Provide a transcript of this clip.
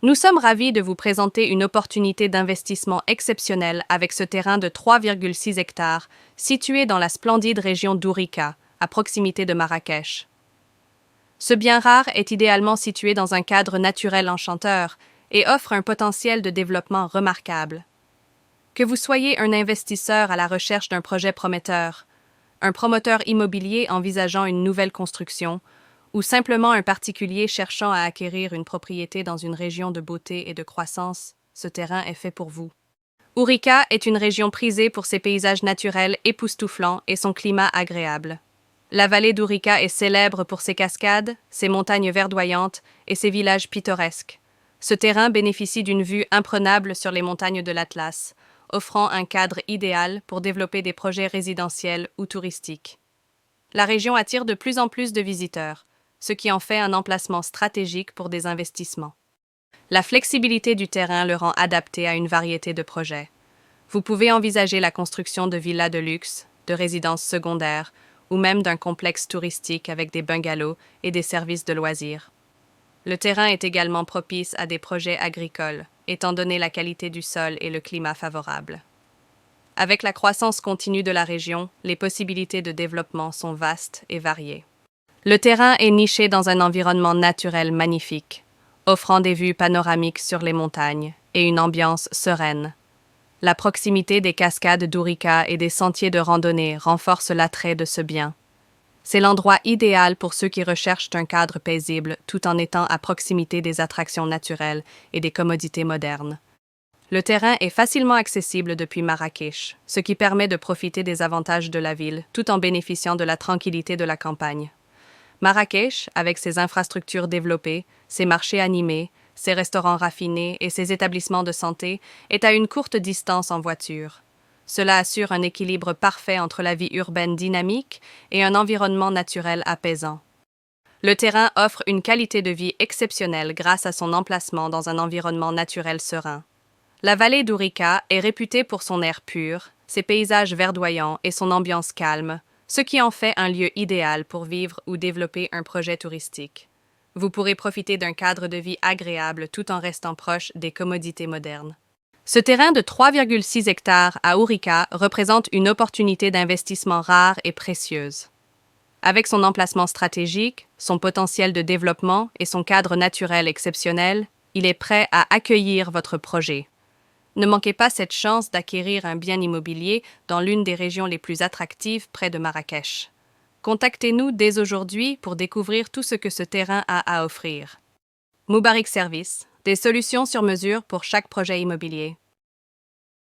Nous sommes ravis de vous présenter une opportunité d'investissement exceptionnelle avec ce terrain de 3,6 hectares, situé dans la splendide région d'Ourika, à proximité de Marrakech. Ce bien rare est idéalement situé dans un cadre naturel enchanteur et offre un potentiel de développement remarquable. Que vous soyez un investisseur à la recherche d'un projet prometteur, un promoteur immobilier envisageant une nouvelle construction, ou simplement un particulier cherchant à acquérir une propriété dans une région de beauté et de croissance, ce terrain est fait pour vous. Ourika est une région prisée pour ses paysages naturels époustouflants et son climat agréable. La vallée d'Ourika est célèbre pour ses cascades, ses montagnes verdoyantes et ses villages pittoresques. Ce terrain bénéficie d'une vue imprenable sur les montagnes de l'Atlas, offrant un cadre idéal pour développer des projets résidentiels ou touristiques. La région attire de plus en plus de visiteurs, ce qui en fait un emplacement stratégique pour des investissements. La flexibilité du terrain le rend adapté à une variété de projets. Vous pouvez envisager la construction de villas de luxe, de résidences secondaires ou même d'un complexe touristique avec des bungalows et des services de loisirs. Le terrain est également propice à des projets agricoles, étant donné la qualité du sol et le climat favorable. Avec la croissance continue de la région, les possibilités de développement sont vastes et variées. Le terrain est niché dans un environnement naturel magnifique, offrant des vues panoramiques sur les montagnes et une ambiance sereine. La proximité des cascades d'Ourika et des sentiers de randonnée renforce l'attrait de ce bien. C'est l'endroit idéal pour ceux qui recherchent un cadre paisible tout en étant à proximité des attractions naturelles et des commodités modernes. Le terrain est facilement accessible depuis Marrakech, ce qui permet de profiter des avantages de la ville tout en bénéficiant de la tranquillité de la campagne. Marrakech, avec ses infrastructures développées, ses marchés animés, ses restaurants raffinés et ses établissements de santé, est à une courte distance en voiture. Cela assure un équilibre parfait entre la vie urbaine dynamique et un environnement naturel apaisant. Le terrain offre une qualité de vie exceptionnelle grâce à son emplacement dans un environnement naturel serein. La vallée d'Ourika est réputée pour son air pur, ses paysages verdoyants et son ambiance calme, ce qui en fait un lieu idéal pour vivre ou développer un projet touristique. Vous pourrez profiter d'un cadre de vie agréable tout en restant proche des commodités modernes. Ce terrain de 3,6 hectares à Ourika représente une opportunité d'investissement rare et précieuse. Avec son emplacement stratégique, son potentiel de développement et son cadre naturel exceptionnel, il est prêt à accueillir votre projet. Ne manquez pas cette chance d'acquérir un bien immobilier dans l'une des régions les plus attractives près de Marrakech. Contactez-nous dès aujourd'hui pour découvrir tout ce que ce terrain a à offrir. Moubarik Service, des solutions sur mesure pour chaque projet immobilier.